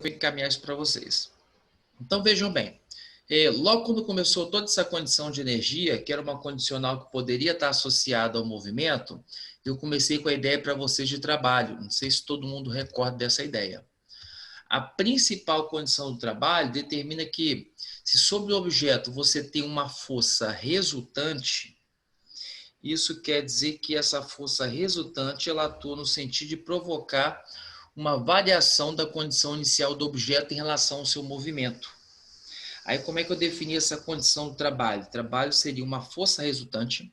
encaminhar isso para vocês. Então, vejam bem. Logo quando começou toda essa condição de energia, que era uma condicional que poderia estar associada ao movimento, eu comecei com a ideia para vocês de trabalho. Não sei se todo mundo recorda dessa ideia. A principal condição do trabalho determina que, se sobre o objeto você tem uma força resultante, isso quer dizer que essa força resultante ela atua no sentido de provocar uma variação da condição inicial do objeto em relação ao seu movimento. Aí, como é que eu defini essa condição do trabalho? O trabalho seria uma força resultante,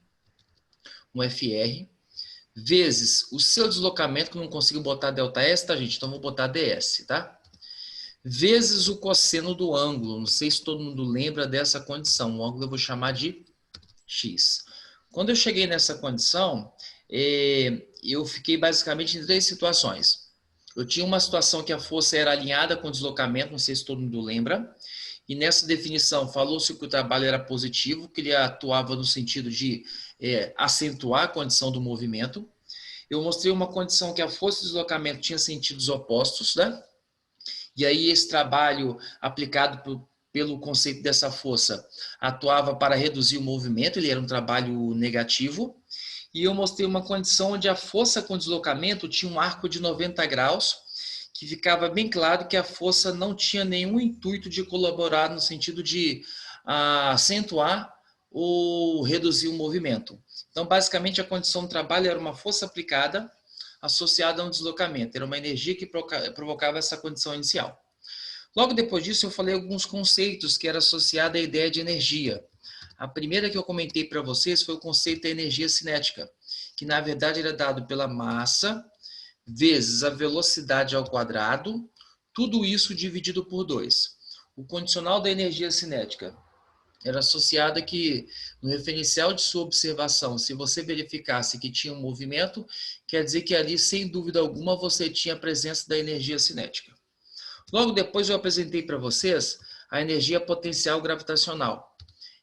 um FR, vezes o seu deslocamento, que eu não consigo botar ΔS, tá, gente? Então, vou botar ds, tá? Vezes o cosseno do ângulo. Não sei se todo mundo lembra dessa condição. O ângulo eu vou chamar de x. Quando eu cheguei nessa condição, eu fiquei basicamente em três situações. Eu tinha uma situação que a força era alinhada com o deslocamento, não sei se todo mundo lembra. E nessa definição falou-se que o trabalho era positivo, que ele atuava no sentido de acentuar a condição do movimento. Eu mostrei uma condição que a força de deslocamento tinha sentidos opostos, né? E aí esse trabalho aplicado pelo conceito dessa força atuava para reduzir o movimento, ele era um trabalho negativo. E eu mostrei uma condição onde a força com deslocamento tinha um arco de 90 graus, que ficava bem claro que a força não tinha nenhum intuito de colaborar no sentido de acentuar ou reduzir o movimento. Então, basicamente, a condição do trabalho era uma força aplicada associada a um deslocamento. Era uma energia que provocava essa condição inicial. Logo depois disso, eu falei alguns conceitos que eram associados à ideia de energia. A primeira que eu comentei para vocês foi o conceito da energia cinética, que na verdade era dado pela massa vezes a velocidade ao quadrado, tudo isso dividido por 2. O condicional da energia cinética era associado que no referencial de sua observação, se você verificasse que tinha um movimento, quer dizer que ali, sem dúvida alguma, você tinha a presença da energia cinética. Logo depois eu apresentei para vocês a energia potencial gravitacional.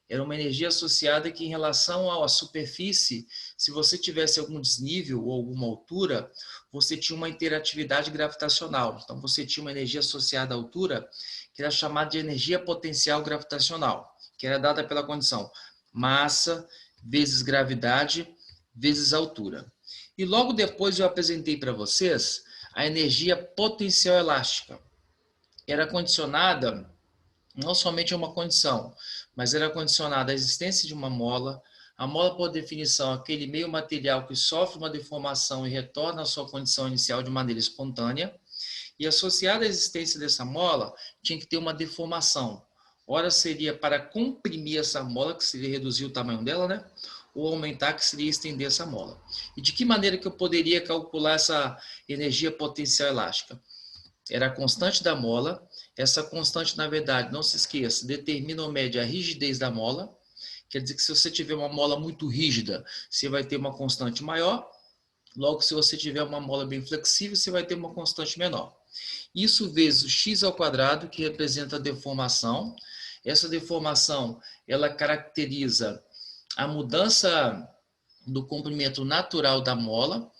Era uma energia associada que, em relação à superfície, se você tivesse algum desnível ou alguma altura, você tinha uma interatividade gravitacional. Então, você tinha uma energia associada à altura, que era chamada de energia potencial gravitacional, que era dada pela condição massa vezes gravidade vezes altura. E logo depois eu apresentei para vocês a energia potencial elástica. Era condicionada não somente a uma condição, mas era condicionada à existência de uma mola. A mola, por definição, é aquele meio material que sofre uma deformação e retorna à sua condição inicial de maneira espontânea. E associada à existência dessa mola, tinha que ter uma deformação. Ora seria para comprimir essa mola, que seria reduzir o tamanho dela, né? Ou aumentar, que seria estender essa mola. E de que maneira que eu poderia calcular essa energia potencial elástica? Era a constante da mola. Essa constante, na verdade, não se esqueça, determina ou mede a rigidez da mola. Quer dizer que se você tiver uma mola muito rígida, você vai ter uma constante maior. Logo, se você tiver uma mola bem flexível, você vai ter uma constante menor. Isso vezes o x ao quadrado, que representa a deformação. Essa deformação, ela caracteriza a mudança do comprimento natural da mola.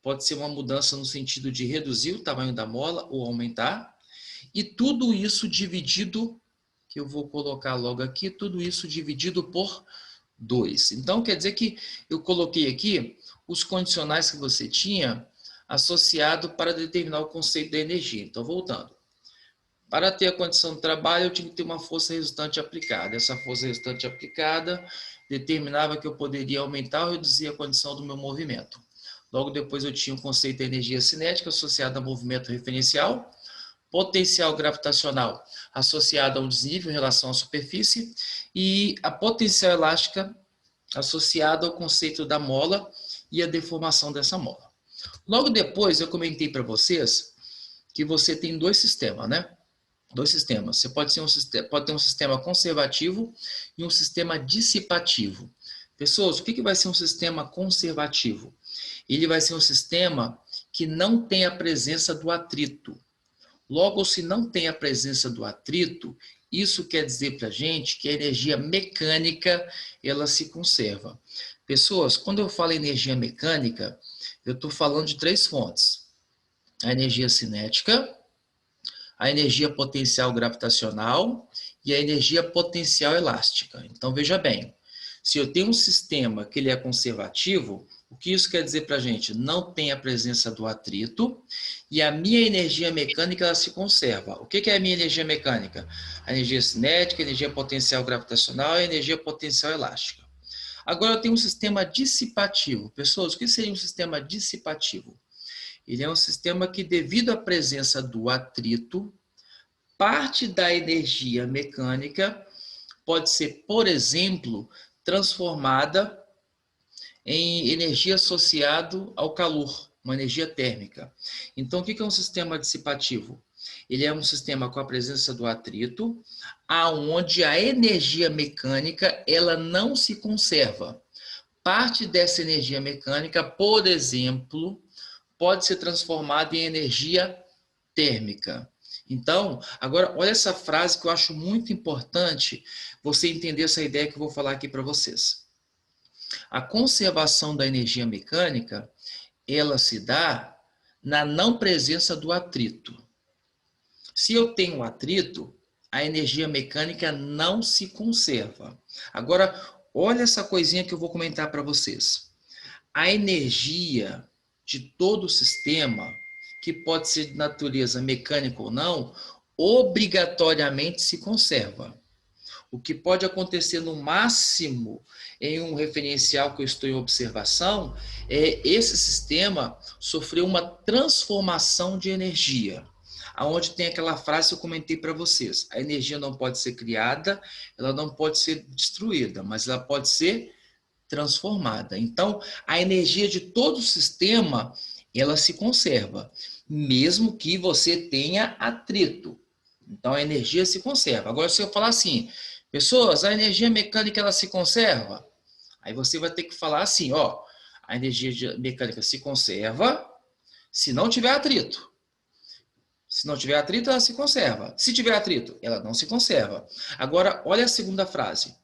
Pode ser uma mudança no sentido de reduzir o tamanho da mola ou aumentar. E tudo isso dividido, que eu vou colocar logo aqui, tudo isso dividido por 2. Então, quer dizer que eu coloquei aqui os condicionais que você tinha associado para determinar o conceito da energia. Então, voltando. Para ter a condição de trabalho, eu tinha que ter uma força resultante aplicada. Essa força resultante aplicada determinava que eu poderia aumentar ou reduzir a condição do meu movimento. Logo depois eu tinha o conceito da energia cinética associada a movimento referencial, potencial gravitacional associada a um desnível em relação à superfície e a potencial elástica associada ao conceito da mola e a deformação dessa mola. Logo depois eu comentei para vocês que você tem dois sistemas, né? Dois sistemas. Você pode ter um sistema conservativo e um sistema dissipativo. Pessoas, o que vai ser um sistema conservativo? Ele vai ser um sistema que não tem a presença do atrito. Logo, se não tem a presença do atrito, isso quer dizer para a gente que a energia mecânica ela se conserva. Pessoas, quando eu falo energia mecânica, eu estou falando de três fontes. A energia cinética, a energia potencial gravitacional e a energia potencial elástica. Então, veja bem, se eu tenho um sistema que ele é conservativo, o que isso quer dizer para a gente? Não tem a presença do atrito e a minha energia mecânica ela se conserva. O que é a minha energia mecânica? A energia cinética, a energia potencial gravitacional e a energia potencial elástica. Agora eu tenho um sistema dissipativo. Pessoas, o que seria um sistema dissipativo? Ele é um sistema que, devido à presença do atrito, parte da energia mecânica pode ser, por exemplo, transformada em energia associada ao calor, uma energia térmica. Então, o que é um sistema dissipativo? Ele é um sistema com a presença do atrito, aonde a energia mecânica ela não se conserva. Parte dessa energia mecânica, por exemplo, pode ser transformada em energia térmica. Então, agora, olha essa frase que eu acho muito importante você entender essa ideia que eu vou falar aqui para vocês. A conservação da energia mecânica, ela se dá na não presença do atrito. Se eu tenho atrito, a energia mecânica não se conserva. Agora, olha essa coisinha que eu vou comentar para vocês. A energia de todo o sistema, que pode ser de natureza mecânica ou não, obrigatoriamente se conserva. O que pode acontecer no máximo em um referencial que eu estou em observação é esse sistema sofrer uma transformação de energia. Aonde tem aquela frase que eu comentei para vocês. A energia não pode ser criada, ela não pode ser destruída, mas ela pode ser transformada. Então, a energia de todo o sistema, ela se conserva, mesmo que você tenha atrito. Então, a energia se conserva. Agora, se eu falar assim, pessoas, a energia mecânica, ela se conserva? Aí você vai ter que falar assim, ó, a energia mecânica se conserva se não tiver atrito. Se não tiver atrito, ela se conserva. Se tiver atrito, ela não se conserva. Agora, olha a segunda frase.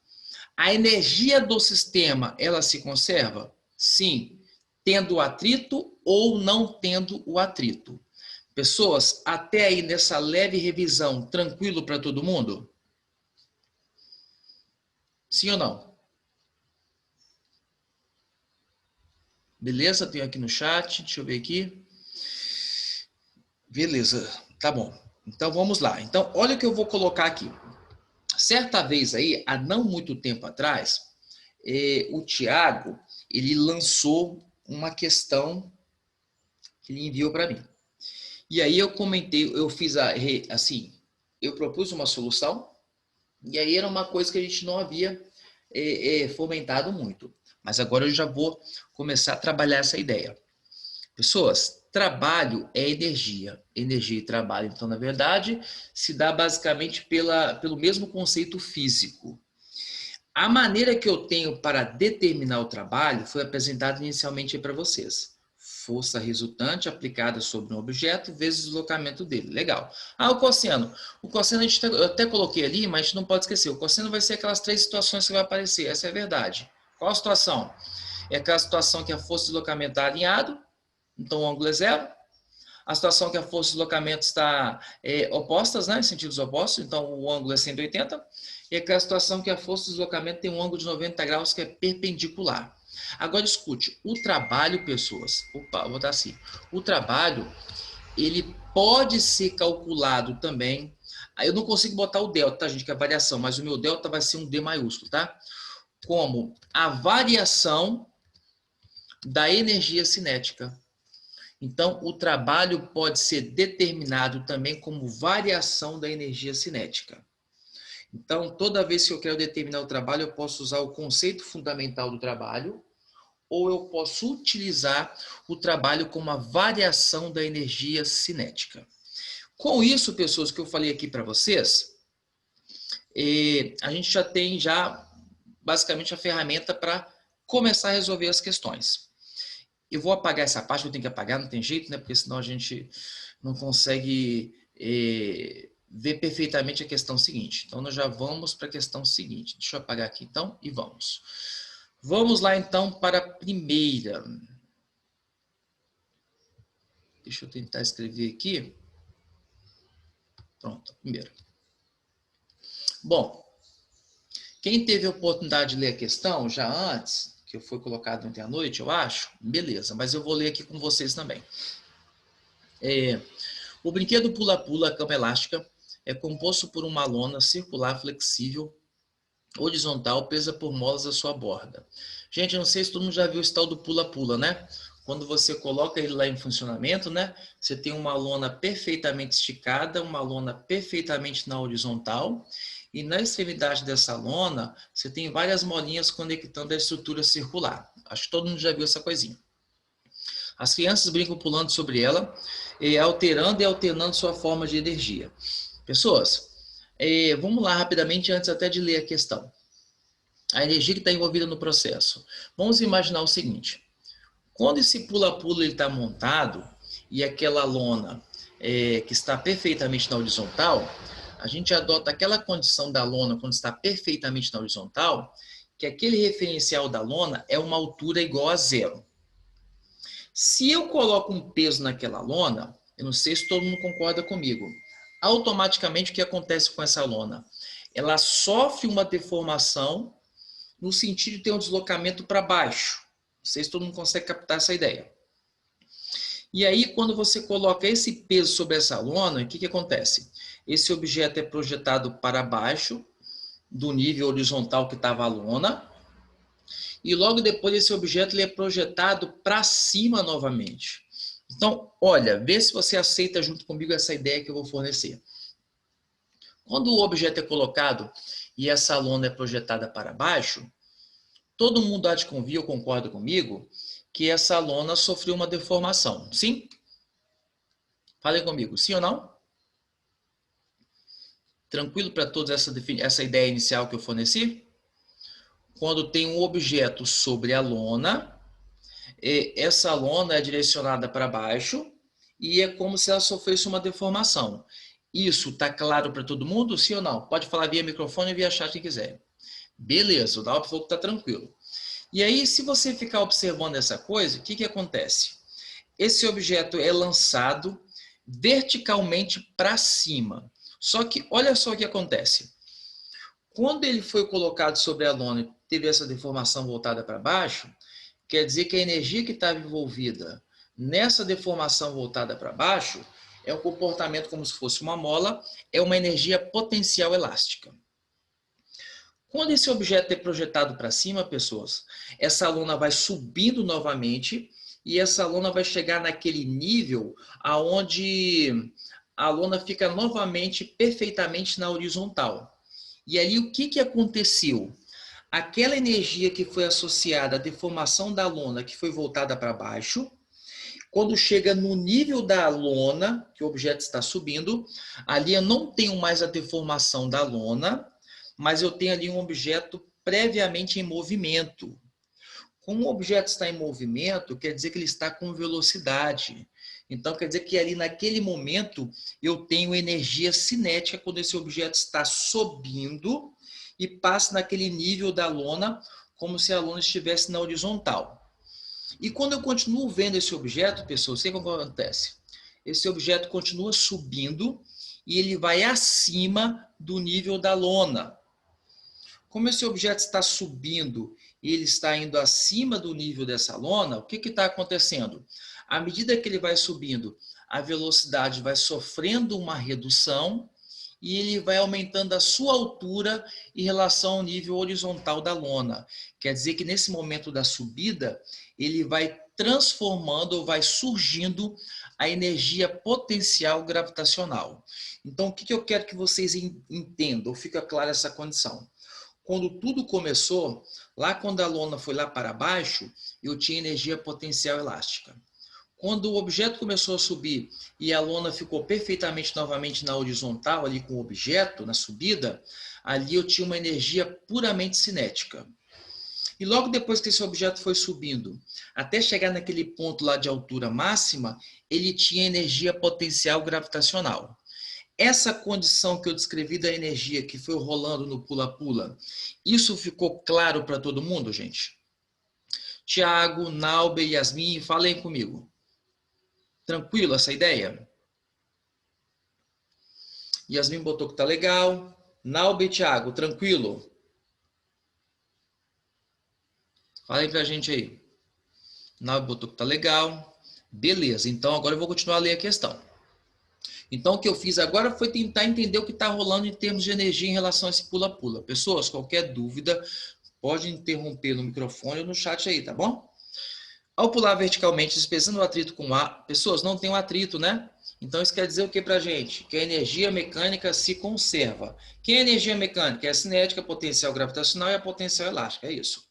A energia do sistema, ela se conserva? Sim, tendo o atrito ou não tendo o atrito. Pessoas, até aí nessa leve revisão, tranquilo para todo mundo? Sim ou não? Beleza? Tenho aqui no chat, deixa eu ver aqui. Beleza, tá bom. Então vamos lá. Então, olha o que eu vou colocar aqui. Certa vez aí, há não muito tempo atrás, o Tiago, ele lançou uma questão que ele enviou para mim. E aí eu comentei, eu fiz assim, eu propus uma solução, e aí era uma coisa que a gente não havia fomentado muito. Mas agora eu já vou começar a trabalhar essa ideia. Pessoas, trabalho é energia. Energia e trabalho, então, na verdade, se dá basicamente pelo mesmo conceito físico. A maneira que eu tenho para determinar o trabalho foi apresentada inicialmente para vocês. Força resultante aplicada sobre um objeto vezes o deslocamento dele. Legal. Ah, o cosseno. O cosseno eu até coloquei ali, mas a gente não pode esquecer. O cosseno vai ser aquelas três situações que vai aparecer. Essa é a verdade. Qual a situação? É aquela situação que a força de deslocamento está alinhado, então o ângulo é zero. A situação que a força de deslocamento está opostas, né, em sentidos opostos, então o ângulo é 180. E aquela situação que a força de deslocamento tem um ângulo de 90 graus que é perpendicular. Agora escute, o trabalho, pessoas, vou botar assim, o trabalho, ele pode ser calculado também, aí eu não consigo botar o delta, tá, gente, que é a variação, mas o meu delta vai ser um D maiúsculo, tá? Como a variação da energia cinética. Então, o trabalho pode ser determinado também como variação da energia cinética. Então, toda vez que eu quero determinar o trabalho, eu posso usar o conceito fundamental do trabalho, ou eu posso utilizar o trabalho como a variação da energia cinética. Com isso, pessoas, que eu falei aqui para vocês, a gente já tem basicamente a ferramenta para começar a resolver as questões. Eu vou apagar essa parte, eu tenho que apagar, não tem jeito, né? Porque senão a gente não consegue ver perfeitamente a questão seguinte. Então, nós já vamos para a questão seguinte. Deixa eu apagar aqui, então, e vamos. Vamos lá, então, para a primeira. Deixa eu tentar escrever aqui. Pronto, primeiro. Bom, quem teve a oportunidade de ler a questão já antes, que foi colocado ontem à noite, eu acho, beleza, mas eu vou ler aqui com vocês também. O brinquedo pula-pula, cama elástica, é composto por uma lona circular flexível, horizontal, presa por molas à sua borda. Gente, eu não sei se todo mundo já viu esse tal do pula-pula, né? Quando você coloca ele lá em funcionamento, né? Você tem uma lona perfeitamente esticada, uma lona perfeitamente na horizontal, e na extremidade dessa lona, você tem várias molinhas conectando a estrutura circular. Acho que todo mundo já viu essa coisinha. As crianças brincam pulando sobre ela, alterando e alternando sua forma de energia. Pessoas, vamos lá rapidamente, antes até de ler a questão. A energia que está envolvida no processo. Vamos imaginar o seguinte. Quando esse pula-pula está montado e aquela lona que está perfeitamente na horizontal, a gente adota aquela condição da lona quando está perfeitamente na horizontal, que aquele referencial da lona é uma altura igual a zero. Se eu coloco um peso naquela lona, eu não sei se todo mundo concorda comigo, automaticamente o que acontece com essa lona? Ela sofre uma deformação no sentido de ter um deslocamento para baixo. Não sei se todo mundo consegue captar essa ideia. E aí, quando você coloca esse peso sobre essa lona, o que acontece? Esse objeto é projetado para baixo do nível horizontal que estava a lona, e logo depois esse objeto ele é projetado para cima novamente. Então, olha, vê se você aceita junto comigo essa ideia que eu vou fornecer. Quando o objeto é colocado e essa lona é projetada para baixo, todo mundo há de convir, ou concorda comigo, que essa lona sofreu uma deformação. Sim? Falem comigo, sim ou não? Tranquilo para todos essa ideia inicial que eu forneci? Quando tem um objeto sobre a lona, essa lona é direcionada para baixo e é como se ela sofresse uma deformação. Isso está claro para todo mundo, sim ou não? Pode falar via microfone e via chat quem quiser. Beleza, o Dalp falou que está tranquilo. E aí, se você ficar observando essa coisa, o que acontece? Esse objeto é lançado verticalmente para cima. Só que olha só o que acontece. Quando ele foi colocado sobre a lona e teve essa deformação voltada para baixo, quer dizer que a energia que estava envolvida nessa deformação voltada para baixo é um comportamento como se fosse uma mola, é uma energia potencial elástica. Quando esse objeto é projetado para cima, pessoas, essa lona vai subindo novamente e essa lona vai chegar naquele nível aonde a lona fica novamente perfeitamente na horizontal. E ali o que aconteceu? Aquela energia que foi associada à deformação da lona, que foi voltada para baixo, quando chega no nível da lona, que o objeto está subindo, ali eu não tenho mais a deformação da lona, mas eu tenho ali um objeto previamente em movimento. Como o objeto está em movimento, quer dizer que ele está com velocidade. Então, quer dizer que ali naquele momento eu tenho energia cinética quando esse objeto está subindo e passa naquele nível da lona, como se a lona estivesse na horizontal. E quando eu continuo vendo esse objeto, pessoal, sei o que acontece. Esse objeto continua subindo e ele vai acima do nível da lona. Como esse objeto está subindo e ele está indo acima do nível dessa lona, o que está acontecendo? À medida que ele vai subindo, a velocidade vai sofrendo uma redução e ele vai aumentando a sua altura em relação ao nível horizontal da lona. Quer dizer que nesse momento da subida, ele vai transformando ou vai surgindo a energia potencial gravitacional. Então, o que eu quero que vocês entendam, fica clara essa condição. Quando tudo começou, lá quando a lona foi lá para baixo, eu tinha energia potencial elástica. Quando o objeto começou a subir e a lona ficou perfeitamente novamente na horizontal, ali com o objeto, na subida, ali eu tinha uma energia puramente cinética. E logo depois que esse objeto foi subindo, até chegar naquele ponto lá de altura máxima, ele tinha energia potencial gravitacional. Essa condição que eu descrevi da energia que foi rolando no pula-pula, isso ficou claro para todo mundo, gente? Tiago, Nauber, Yasmin, falem comigo. Tranquilo essa ideia? Yasmin botou que tá legal. Naube, Thiago, tranquilo? Fala aí pra gente aí. Naube botou que tá legal. Beleza, então agora eu vou continuar a ler a questão. Então o que eu fiz agora foi tentar entender o que está rolando em termos de energia em relação a esse pula-pula. Pessoas, qualquer dúvida, pode interromper no microfone ou no chat aí, tá bom? Ao pular verticalmente, despesando o atrito com o ar, pessoas, não tem um atrito, né? Então isso quer dizer o que pra gente? Que a energia mecânica se conserva. Que é a energia mecânica? É a cinética, a potencial gravitacional e a potencial elástica, é isso.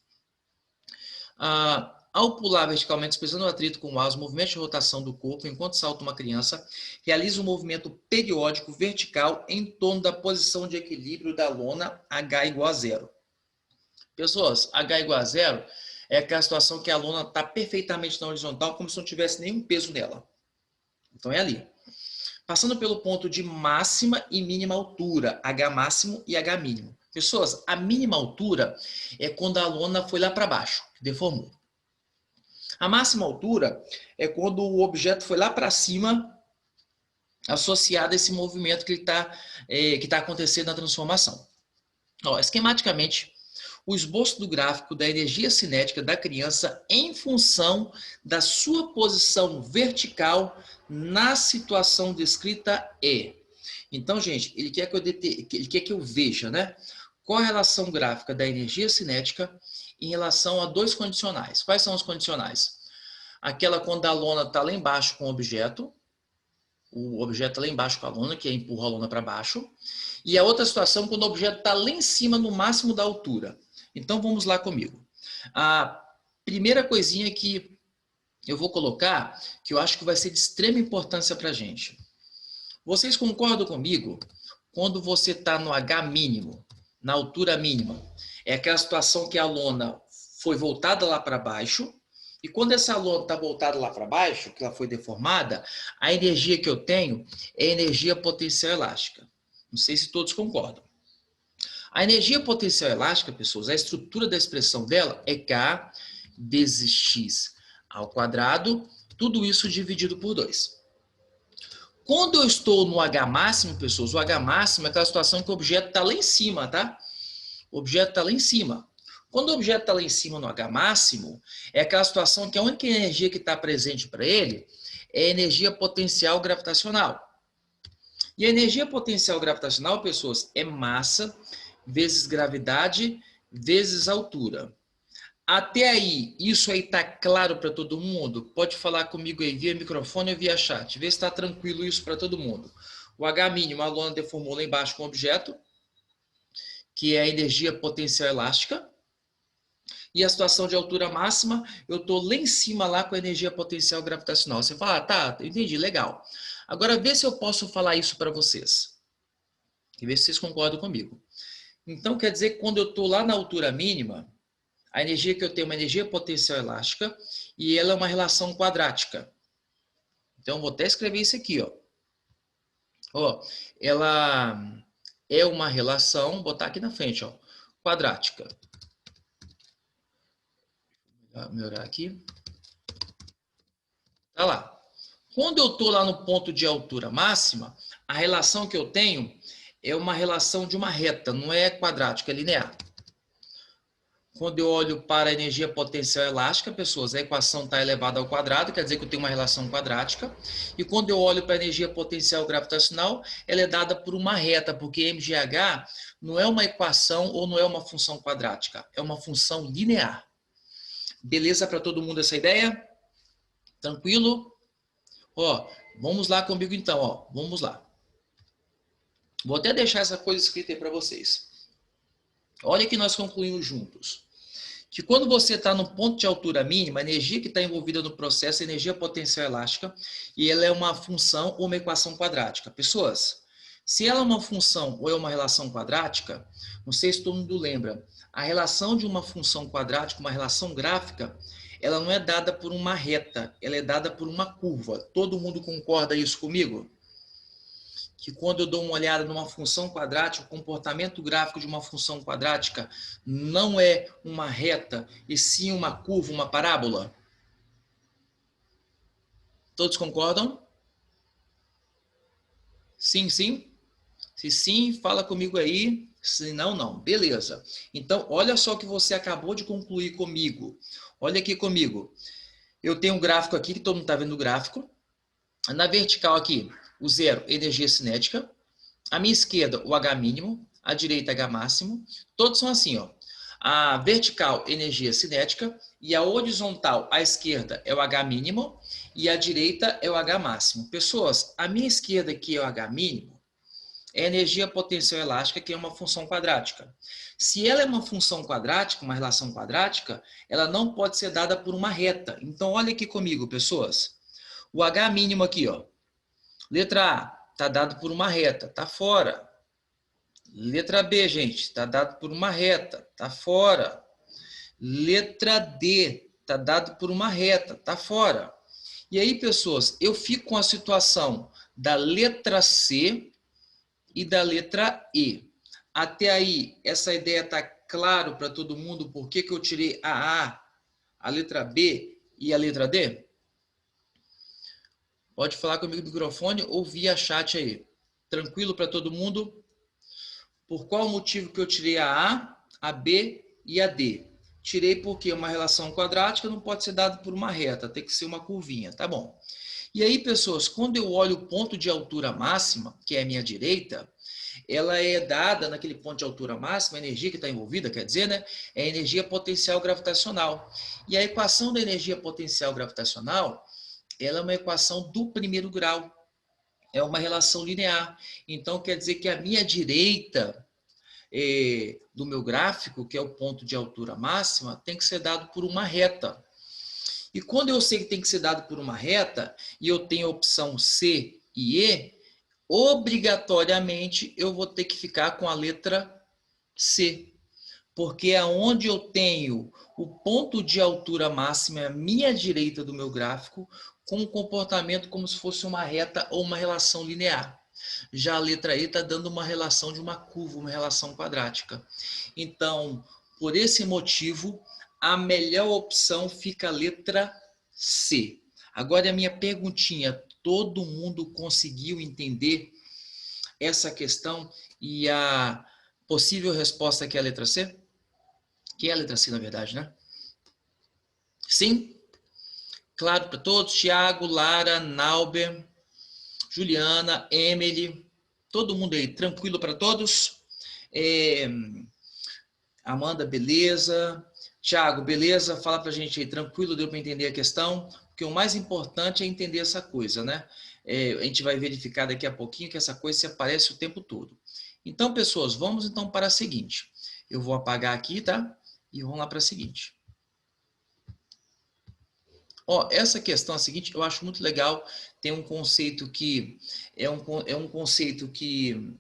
Ao pular verticalmente, despesando o atrito com o ar, os movimentos de rotação do corpo, enquanto salta uma criança, realiza um movimento periódico vertical em torno da posição de equilíbrio da lona H igual a zero. Pessoas, H igual a zero é aquela situação que a lona está perfeitamente na horizontal, como se não tivesse nenhum peso nela. Então é ali. Passando pelo ponto de máxima e mínima altura, H máximo e H mínimo. Pessoas, a mínima altura é quando a lona foi lá para baixo, deformou. A máxima altura é quando o objeto foi lá para cima, associado a esse movimento que está acontecendo na transformação. Ó, esquematicamente, o esboço do gráfico da energia cinética da criança em função da sua posição vertical na situação descrita é. Então, gente, ele quer que eu veja, né? Qual a relação gráfica da energia cinética em relação a dois condicionais. Quais são os condicionais? Aquela quando a lona está lá embaixo com o objeto está lá embaixo com a lona, que empurra a lona para baixo, e a outra situação quando o objeto está lá em cima no máximo da altura. Então vamos lá comigo. A primeira coisinha que eu vou colocar, que eu acho que vai ser de extrema importância para a gente. Vocês concordam comigo? Quando você está no H mínimo, na altura mínima, é aquela situação que a lona foi voltada lá para baixo, e quando essa lona está voltada lá para baixo, que ela foi deformada, a energia que eu tenho é energia potencial elástica. Não sei se todos concordam. A energia potencial elástica, pessoas, a estrutura da expressão dela é K vezes X ao quadrado, tudo isso dividido por 2. Quando eu estou no H máximo, pessoas, o H máximo é aquela situação que o objeto está lá em cima, tá? O objeto está lá em cima. Quando o objeto está lá em cima no H máximo, é aquela situação que a única energia que está presente para ele é a energia potencial gravitacional. E a energia potencial gravitacional, pessoas, é massa vezes gravidade vezes altura. Até aí, isso aí tá claro para todo mundo? Pode falar comigo aí via microfone ou via chat. Vê se está tranquilo isso para todo mundo. O H mínimo, a lona deformou lá embaixo com o objeto, que é a energia potencial elástica. E a situação de altura máxima, eu estou lá em cima lá com a energia potencial gravitacional. Você fala, tá, entendi, legal. Agora vê se eu posso falar isso para vocês. E ver se vocês concordam comigo. Então, quer dizer que quando eu estou lá na altura mínima, a energia que eu tenho é uma energia potencial elástica e ela é uma relação quadrática. Então, vou até escrever isso aqui, ó. Ó, ela é uma relação, vou botar aqui na frente, ó, quadrática. Vou melhorar aqui. Tá lá. Quando eu estou lá no ponto de altura máxima, a relação que eu tenho é uma relação de uma reta, não é quadrática, é linear. Quando eu olho para a energia potencial elástica, pessoas, a equação está elevada ao quadrado, quer dizer que eu tenho uma relação quadrática. E quando eu olho para a energia potencial gravitacional, ela é dada por uma reta, porque MGH não é uma equação ou não é uma função quadrática, é uma função linear. Beleza para todo mundo essa ideia? Tranquilo? Ó, vamos lá comigo então, ó. Vamos lá. Vou até deixar essa coisa escrita aí para vocês. Olha que nós concluímos juntos. Que quando você está no ponto de altura mínima, a energia que está envolvida no processo é energia potencial elástica e ela é uma função ou uma equação quadrática. Pessoas, se ela é uma função ou é uma relação quadrática, não sei se todo mundo lembra, a relação de uma função quadrática, uma relação gráfica, ela não é dada por uma reta, ela é dada por uma curva. Todo mundo concorda isso comigo? Que quando eu dou uma olhada numa função quadrática, o comportamento gráfico de uma função quadrática não é uma reta, e sim uma curva, uma parábola? Todos concordam? Sim, sim? Se sim, fala comigo aí. Se não, não. Beleza. Então, olha só o que você acabou de concluir comigo. Olha aqui comigo. Eu tenho um gráfico aqui, que todo mundo está vendo o gráfico. Na vertical aqui, o zero, energia cinética. À minha esquerda, o H mínimo. À direita, H máximo. Todos são assim, ó. A vertical, energia cinética. E a horizontal, à esquerda, é o H mínimo. E à direita é o H máximo. Pessoas, a minha esquerda aqui é o H mínimo. É a energia potencial elástica, que é uma função quadrática. Se ela é uma função quadrática, uma relação quadrática, ela não pode ser dada por uma reta. Então, olha aqui comigo, pessoas. O H mínimo aqui, ó. Letra A, está dado por uma reta, está fora. Letra B, gente, está dado por uma reta, está fora. Letra D, está dado por uma reta, está fora. E aí, pessoas, eu fico com a situação da letra C e da letra E. Até aí, essa ideia está claro para todo mundo por que eu tirei a letra B e a letra D? Pode falar comigo no microfone ou via chat aí. Tranquilo para todo mundo? Por qual motivo que eu tirei a B e a D? Tirei porque uma relação quadrática não pode ser dada por uma reta, tem que ser uma curvinha, tá bom? E aí, pessoas, quando eu olho o ponto de altura máxima, que é a minha direita, ela é dada naquele ponto de altura máxima, a energia que está envolvida, quer dizer, né, é a energia potencial gravitacional. E a equação da energia potencial gravitacional, ela é uma equação do primeiro grau, é uma relação linear. Então, quer dizer que a minha direita do meu gráfico, que é o ponto de altura máxima, tem que ser dado por uma reta. E quando eu sei que tem que ser dado por uma reta, e eu tenho a opção C e E, obrigatoriamente eu vou ter que ficar com a letra C, porque é onde eu tenho o ponto de altura máxima à minha direita do meu gráfico, com um comportamento como se fosse uma reta ou uma relação linear. Já a letra E está dando uma relação de uma curva, uma relação quadrática. Então, por esse motivo, a melhor opção fica a letra C. Agora a minha perguntinha, todo mundo conseguiu entender essa questão e a possível resposta aqui é a letra C? Que é a letra C, na verdade, né? Sim? Claro para todos? Tiago, Lara, Nauber, Juliana, Emily, todo mundo aí, tranquilo para todos? Amanda, beleza? Tiago, beleza? Fala para a gente aí, tranquilo, deu para entender a questão? Porque o mais importante é entender essa coisa, né? A gente vai verificar daqui a pouquinho que essa coisa se aparece o tempo todo. Então, pessoas, vamos então para a seguinte. Eu vou apagar aqui, tá? E vamos lá para a seguinte. Ó, essa questão é a seguinte, eu acho muito legal, tem um conceito que é um conceito que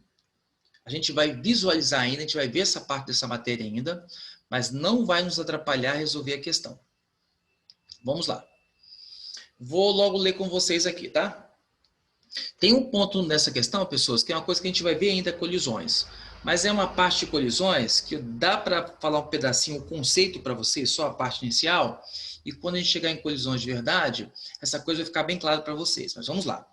a gente vai visualizar ainda, a gente vai ver essa parte dessa matéria ainda, mas não vai nos atrapalhar a resolver a questão. Vamos lá. Vou logo ler com vocês aqui, tá? Tem um ponto nessa questão, pessoas, que é uma coisa que a gente vai ver ainda, colisões. Mas é uma parte de colisões que dá para falar um pedacinho, o conceito para vocês, só a parte inicial, e quando a gente chegar em colisões de verdade, essa coisa vai ficar bem clara para vocês. Mas vamos lá.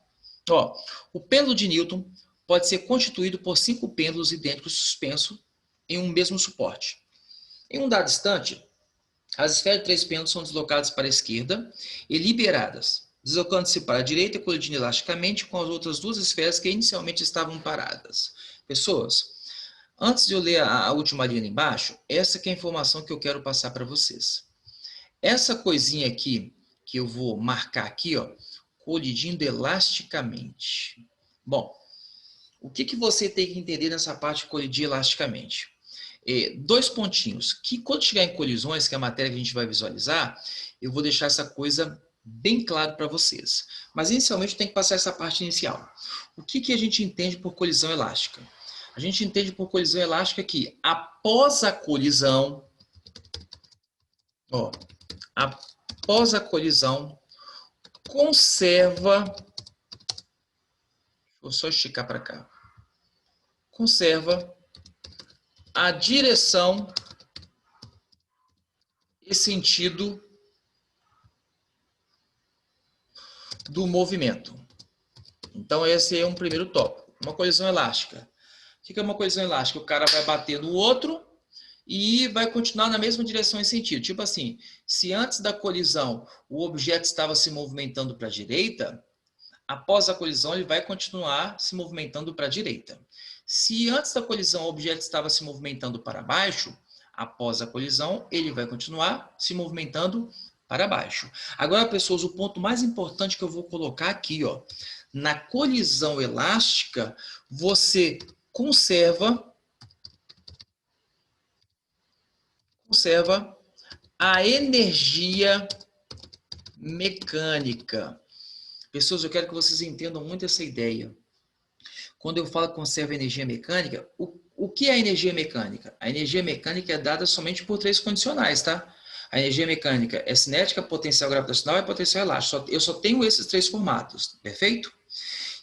Ó, o pêndulo de Newton pode ser constituído por 5 pêndulos idênticos suspensos em um mesmo suporte. Em um dado instante, as esferas de 3 pêndulos são deslocadas para a esquerda e liberadas, deslocando-se para a direita e colidindo elasticamente com as outras 2 esferas que inicialmente estavam paradas. Pessoas, antes de eu ler a última linha embaixo, essa que é a informação que eu quero passar para vocês. Essa coisinha aqui, que eu vou marcar aqui, ó, colidindo elasticamente. Bom, o que você tem que entender nessa parte de colidir elasticamente? 2 pontinhos, que quando chegar em colisões, que é a matéria que a gente vai visualizar, eu vou deixar essa coisa bem claro para vocês. Mas inicialmente tem que passar essa parte inicial. O que a gente entende por colisão elástica? A gente entende por colisão elástica que após a colisão, conserva, vou só esticar para cá, conserva a direção e sentido do movimento. Então, esse é um primeiro tópico. Uma colisão elástica. que é uma colisão elástica? O cara vai bater no outro e vai continuar na mesma direção em sentido. Tipo assim, se antes da colisão o objeto estava se movimentando para a direita, após a colisão ele vai continuar se movimentando para a direita. Se antes da colisão o objeto estava se movimentando para baixo, após a colisão ele vai continuar se movimentando para baixo. Agora, pessoas, o ponto mais importante que eu vou colocar aqui, ó, na colisão elástica, você conserva a energia mecânica. Pessoas, eu quero que vocês entendam muito essa ideia. Quando eu falo conserva energia mecânica, o que é a energia mecânica? A energia mecânica é dada somente por 3 condicionais, tá? A energia mecânica é cinética, potencial gravitacional e potencial elástico. Eu só tenho esses 3 formatos, perfeito?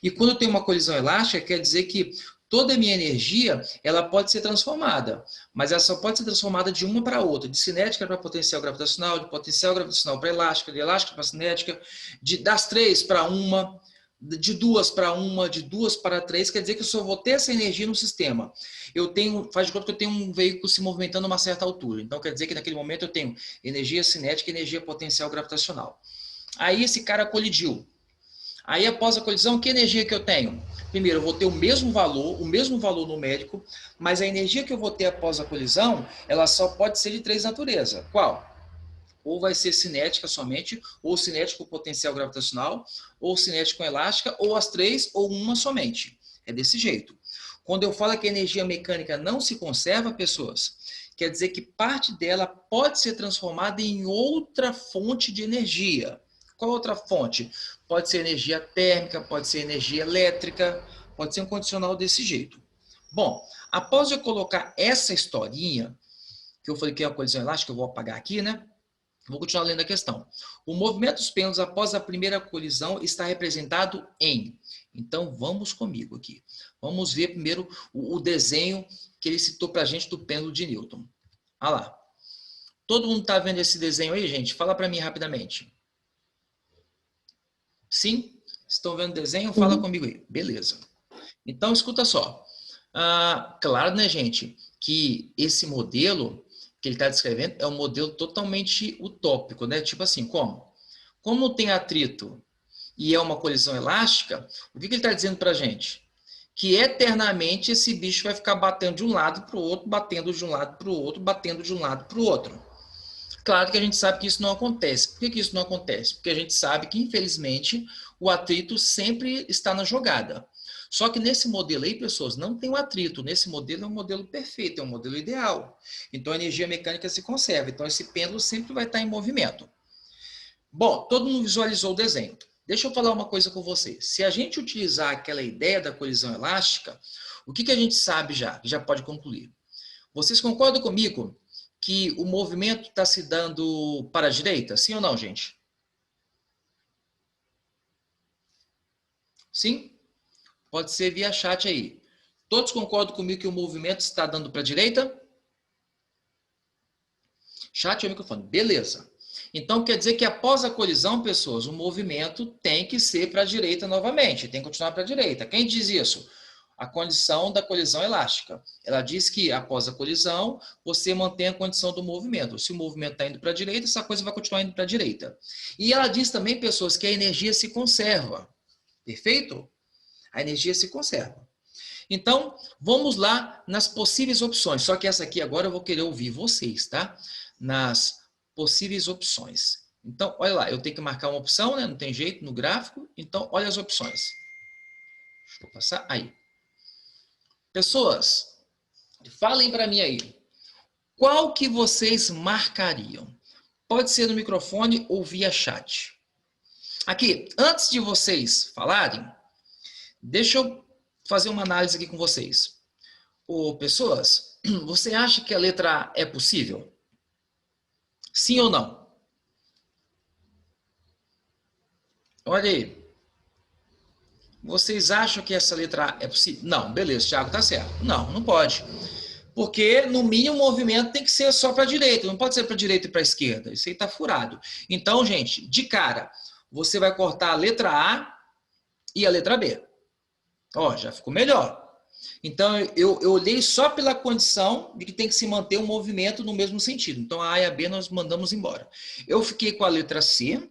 E quando eu tenho uma colisão elástica, quer dizer que toda a minha energia ela pode ser transformada, mas ela só pode ser transformada de uma para outra, de cinética para potencial gravitacional, de potencial gravitacional para elástica, de elástica para cinética, das 3 para uma, de 2 para uma, de 2 para 3, quer dizer que eu só vou ter essa energia no sistema. Faz de conta que eu tenho um veículo se movimentando a uma certa altura, então quer dizer que naquele momento eu tenho energia cinética e energia potencial gravitacional. Aí esse cara colidiu. Aí após a colisão, que energia que eu tenho? Primeiro, eu vou ter o mesmo valor numérico, mas a energia que eu vou ter após a colisão, ela só pode ser de 3 naturezas. Qual? Ou vai ser cinética somente, ou cinética com potencial gravitacional, ou cinética com elástica, ou as 3, ou uma somente. É desse jeito. Quando eu falo que a energia mecânica não se conserva, pessoas, quer dizer que parte dela pode ser transformada em outra fonte de energia. Qual outra fonte? Pode ser energia térmica, pode ser energia elétrica, pode ser um condicional desse jeito. Bom, após eu colocar essa historinha, que eu falei que é a colisão elástica, eu vou apagar aqui, né? Vou continuar lendo a questão. O movimento dos pêndulos após a primeira colisão está representado em... Então, vamos comigo aqui. Vamos ver primeiro o desenho que ele citou para a gente do pêndulo de Newton. Olha lá. Todo mundo está vendo esse desenho aí, gente? Fala para mim rapidamente. Sim? Estão vendo o desenho? Fala comigo aí. Beleza. Então, escuta só. Claro, né, gente, que esse modelo que ele está descrevendo é um modelo totalmente utópico, né? Tipo assim, como? Como tem atrito e é uma colisão elástica, o que ele está dizendo para a gente? Que eternamente esse bicho vai ficar batendo de um lado para o outro, batendo de um lado para o outro, batendo de um lado para o outro. Claro que a gente sabe que isso não acontece. Por que isso não acontece? Porque a gente sabe que, infelizmente, o atrito sempre está na jogada. Só que nesse modelo aí, pessoas, não tem o atrito. Nesse modelo é um modelo perfeito, é um modelo ideal. Então a energia mecânica se conserva. Então esse pêndulo sempre vai estar em movimento. Bom, todo mundo visualizou o desenho. Deixa eu falar uma coisa com vocês. Se a gente utilizar aquela ideia da colisão elástica, o que a gente sabe já? Já pode concluir. Vocês concordam comigo que o movimento está se dando para a direita? Sim ou não, gente? Sim? Pode ser via chat aí. Todos concordam comigo que o movimento está dando para a direita? Chat ou microfone? Beleza. Então, quer dizer que após a colisão, pessoas, o movimento tem que ser para a direita novamente. Tem que continuar para a direita. Quem diz isso? A condição da colisão elástica. Ela diz que após a colisão, você mantém a condição do movimento. Se o movimento está indo para a direita, essa coisa vai continuar indo para a direita. E ela diz também, pessoas, que a energia se conserva. Perfeito? A energia se conserva. Então, vamos lá nas possíveis opções. Só que essa aqui agora eu vou querer ouvir vocês, tá? Nas possíveis opções. Então, olha lá, eu tenho que marcar uma opção, né? Não tem jeito no gráfico. Então, olha as opções. Deixa eu passar aí. Pessoas, falem para mim aí. Qual que vocês marcariam? Pode ser no microfone ou via chat. Aqui, antes de vocês falarem, deixa eu fazer uma análise aqui com vocês. Pessoas, você acha que a letra A é possível? Sim ou não? Olha aí. Vocês acham que essa letra A é possível? Não, beleza, Thiago, tá certo. Não, não pode. Porque, no mínimo, o movimento tem que ser só para a direita, não pode ser para a direita e para a esquerda. Isso aí está furado. Então, gente, de cara, você vai cortar a letra A e a letra B. Ó, já ficou melhor. Então, eu olhei só pela condição de que tem que se manter um movimento no mesmo sentido. Então, a A e a B nós mandamos embora. Eu fiquei com a letra C,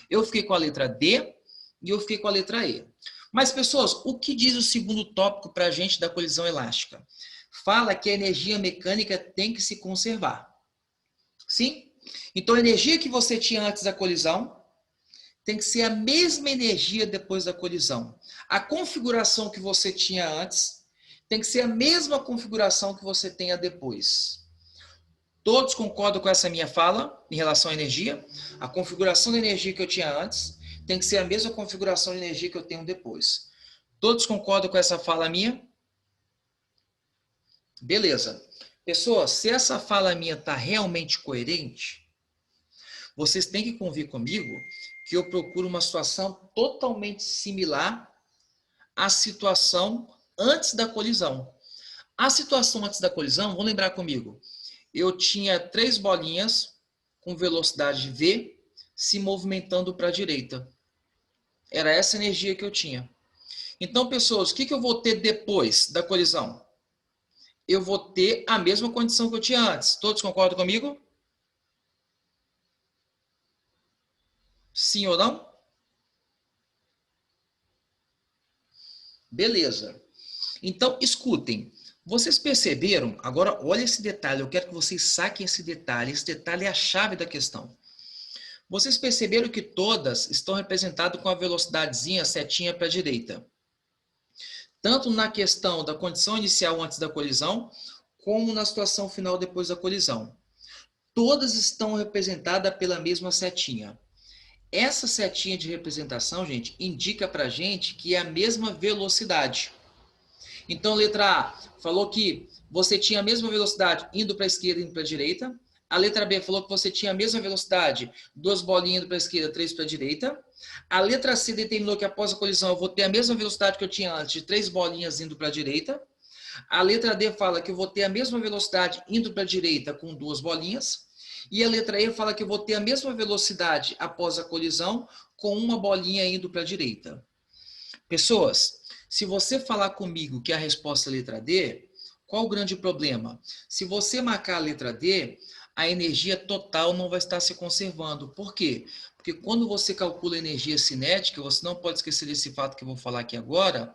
eu fiquei com a letra D e eu fiquei com a letra E. Mas, pessoas, o que diz o segundo tópico para a gente da colisão elástica? Fala que a energia mecânica tem que se conservar. Sim? Então, a energia que você tinha antes da colisão tem que ser a mesma energia depois da colisão. A configuração que você tinha antes tem que ser a mesma configuração que você tenha depois. Todos concordam com essa minha fala em relação à energia? A configuração da energia que eu tinha antes tem que ser a mesma configuração de energia que eu tenho depois. Todos concordam com essa fala minha? Beleza. Pessoas, se essa fala minha está realmente coerente, vocês têm que convir comigo que eu procuro uma situação totalmente similar à situação antes da colisão. A situação antes da colisão, vamos lembrar comigo, eu tinha 3 bolinhas com velocidade V se movimentando para a direita. Era essa energia que eu tinha. Então, pessoas, o que eu vou ter depois da colisão? Eu vou ter a mesma condição que eu tinha antes. Todos concordam comigo? Sim ou não? Beleza. Então, escutem. Vocês perceberam? Agora, olha esse detalhe. Eu quero que vocês saquem esse detalhe. Esse detalhe é a chave da questão. Vocês perceberam que todas estão representadas com a velocidadezinha setinha para a direita. Tanto na questão da condição inicial antes da colisão, como na situação final depois da colisão. Todas estão representadas pela mesma setinha. Essa setinha de representação, gente, indica para a gente que é a mesma velocidade. Então, letra A falou que você tinha a mesma velocidade indo para a esquerda e indo para a direita. A letra B falou que você tinha a mesma velocidade, 2 bolinhas indo para a esquerda, 3 para a direita. A letra C determinou que após a colisão eu vou ter a mesma velocidade que eu tinha antes, de 3 bolinhas indo para a direita. A letra D fala que eu vou ter a mesma velocidade indo para a direita com 2 bolinhas. E a letra E fala que eu vou ter a mesma velocidade após a colisão com uma bolinha indo para a direita. Pessoas, se você falar comigo que a resposta é a letra D, qual o grande problema? Se você marcar a letra D, a energia total não vai estar se conservando. Por quê? Porque quando você calcula a energia cinética, você não pode esquecer desse fato que eu vou falar aqui agora,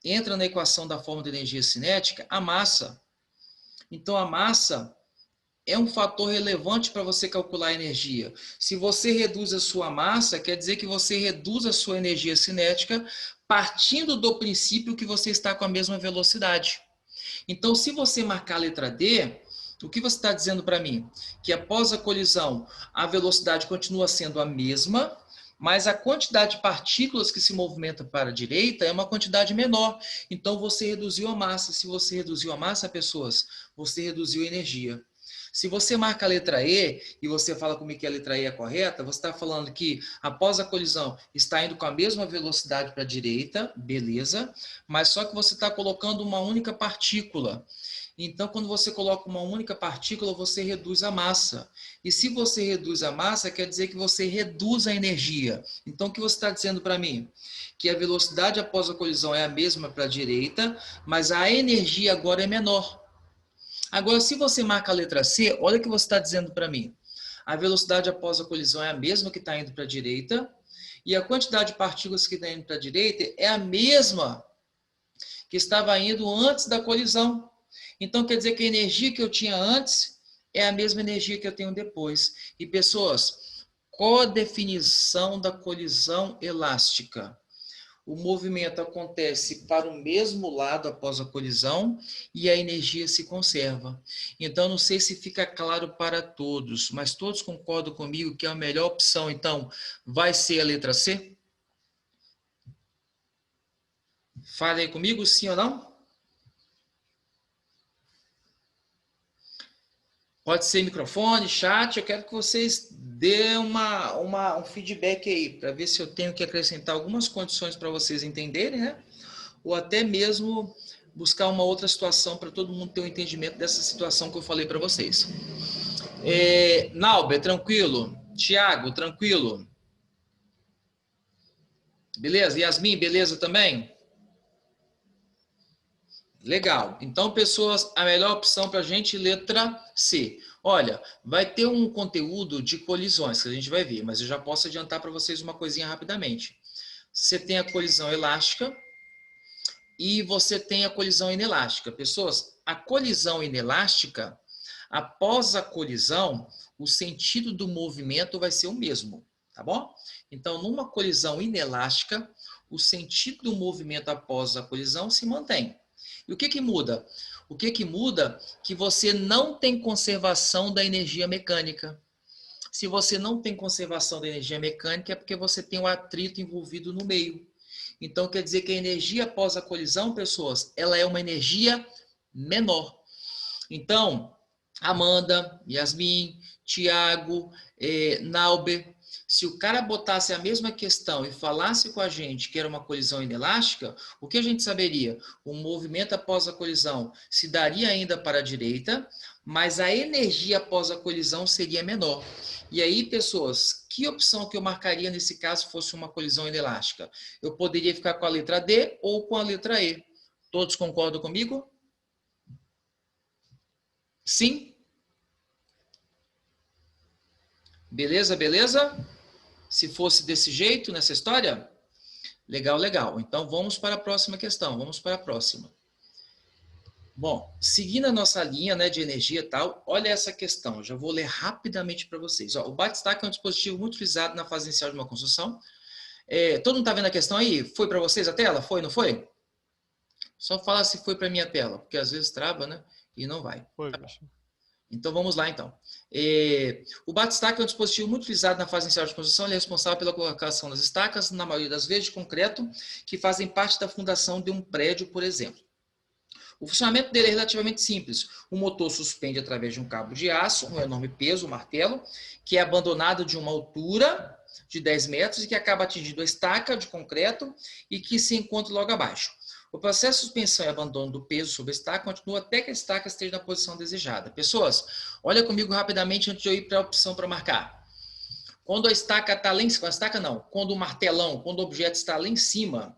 entra na equação da fórmula de energia cinética a massa. Então, a massa é um fator relevante para você calcular a energia. Se você reduz a sua massa, quer dizer que você reduz a sua energia cinética partindo do princípio que você está com a mesma velocidade. Então, se você marcar a letra D, o que você está dizendo para mim? Que após a colisão, a velocidade continua sendo a mesma, mas a quantidade de partículas que se movimentam para a direita é uma quantidade menor. Então, você reduziu a massa. Se você reduziu a massa, pessoas, você reduziu a energia. Se você marca a letra E e você fala comigo que a letra E é correta, você está falando que após a colisão está indo com a mesma velocidade para a direita, beleza, mas só que você está colocando uma única partícula. Então, quando você coloca uma única partícula, você reduz a massa. E se você reduz a massa, quer dizer que você reduz a energia. Então, o que você está dizendo para mim? Que a velocidade após a colisão é a mesma para a direita, mas a energia agora é menor. Agora, se você marca a letra C, olha o que você está dizendo para mim. A velocidade após a colisão é a mesma que está indo para a direita, e a quantidade de partículas que está indo para a direita é a mesma que estava indo antes da colisão. Então, quer dizer que a energia que eu tinha antes é a mesma energia que eu tenho depois. E, pessoas, qual a definição da colisão elástica? O movimento acontece para o mesmo lado após a colisão e a energia se conserva. Então, não sei se fica claro para todos, mas todos concordam comigo que a melhor opção, então, vai ser a letra C? Fale aí comigo, sim ou não? Pode ser microfone, chat, eu quero que vocês dêem um feedback aí, para ver se eu tenho que acrescentar algumas condições para vocês entenderem, né? Ou até mesmo buscar uma outra situação para todo mundo ter um entendimento dessa situação que eu falei para vocês. Nauber, tranquilo? Tiago, tranquilo? Beleza? Yasmin, beleza também? Legal. Então, pessoas, a melhor opção para a gente, letra C. Olha, vai ter um conteúdo de colisões que a gente vai ver, mas eu já posso adiantar para vocês uma coisinha rapidamente. Você tem a colisão elástica e você tem a colisão inelástica. Pessoas, a colisão inelástica, após a colisão, o sentido do movimento vai ser o mesmo, tá bom? Então, numa colisão inelástica, o sentido do movimento após a colisão se mantém. E o que muda? O que muda é que você não tem conservação da energia mecânica. Se você não tem conservação da energia mecânica, é porque você tem o atrito envolvido no meio. Então, quer dizer que a energia após a colisão, pessoas, ela é uma energia menor. Então, Amanda, Yasmin, Tiago, Nauber, se o cara botasse a mesma questão e falasse com a gente que era uma colisão inelástica, o que a gente saberia? O movimento após a colisão se daria ainda para a direita, mas a energia após a colisão seria menor. E aí, pessoas, que opção que eu marcaria nesse caso fosse uma colisão inelástica? Eu poderia ficar com a letra D ou com a letra E. Todos concordam comigo? Sim? Beleza, beleza? Se fosse desse jeito nessa história? Legal, legal. Então vamos para a próxima questão. Vamos para a próxima. Bom, seguindo a nossa linha, né, de energia e tal, olha essa questão. Eu já vou ler rapidamente para vocês. Ó, o batistaca é um dispositivo muito utilizado na fase inicial de uma construção. Todo mundo está vendo a questão aí? Foi para vocês a tela? Foi, não foi? Só fala se foi para minha tela, porque às vezes trava, né? E não vai. Foi, tá. professor. Então vamos lá, então. O batistaca é um dispositivo muito utilizado na fase inicial de construção. Ele é responsável pela colocação das estacas, na maioria das vezes de concreto, que fazem parte da fundação de um prédio, por exemplo. O funcionamento dele é relativamente simples. O motor suspende através de um cabo de aço, um enorme peso, um martelo, que é abandonado de uma altura de 10 metros e que acaba atingindo a estaca de concreto e que se encontra logo abaixo. O processo de suspensão e abandono do peso sobre a estaca continua até que a estaca esteja na posição desejada. Pessoas, olha comigo rapidamente antes de eu ir para a opção para marcar. Quando a estaca está lá em cima, a estaca não, quando o martelão, quando o objeto está lá em cima,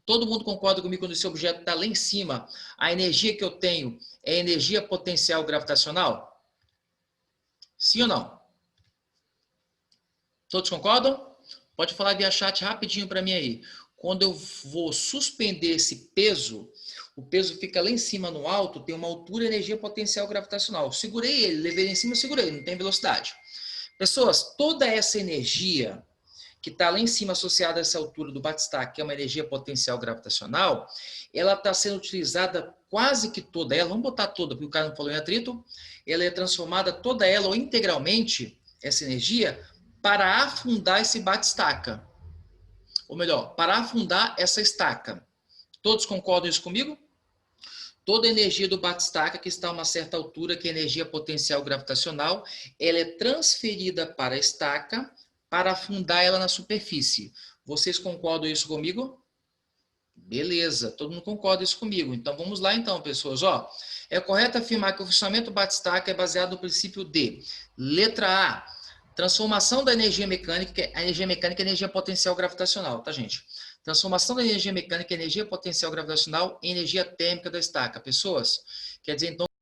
todo mundo concorda comigo quando esse objeto está lá em cima, a energia que eu tenho é energia potencial gravitacional? Sim ou não? Todos concordam? Pode falar via chat rapidinho para mim aí. Quando eu vou suspender esse peso, o peso fica lá em cima no alto, tem uma altura e energia potencial gravitacional. Segurei ele, levei ele em cima, segurei, não tem velocidade. Pessoas, toda essa energia que está lá em cima associada a essa altura do batistaca, que é uma energia potencial gravitacional, ela está sendo utilizada quase que toda ela, vamos botar toda, porque o cara não falou em atrito, ela é transformada toda ela ou integralmente, essa energia, para afundar esse batistaca. Ou melhor, para afundar essa estaca. Todos concordam isso comigo? Toda a energia do batistaca que está a uma certa altura, que é a energia potencial gravitacional, ela é transferida para a estaca para afundar ela na superfície. Vocês concordam isso comigo? Beleza, todo mundo concorda isso comigo. Então vamos lá então, pessoas. Ó, é correto afirmar que o funcionamento do batistaca é baseado no princípio de letra A, transformação da energia mecânica, a energia mecânica é energia potencial gravitacional, tá, gente? Transformação da energia mecânica em energia potencial gravitacional em energia térmica da estaca. Pessoas, quer dizer então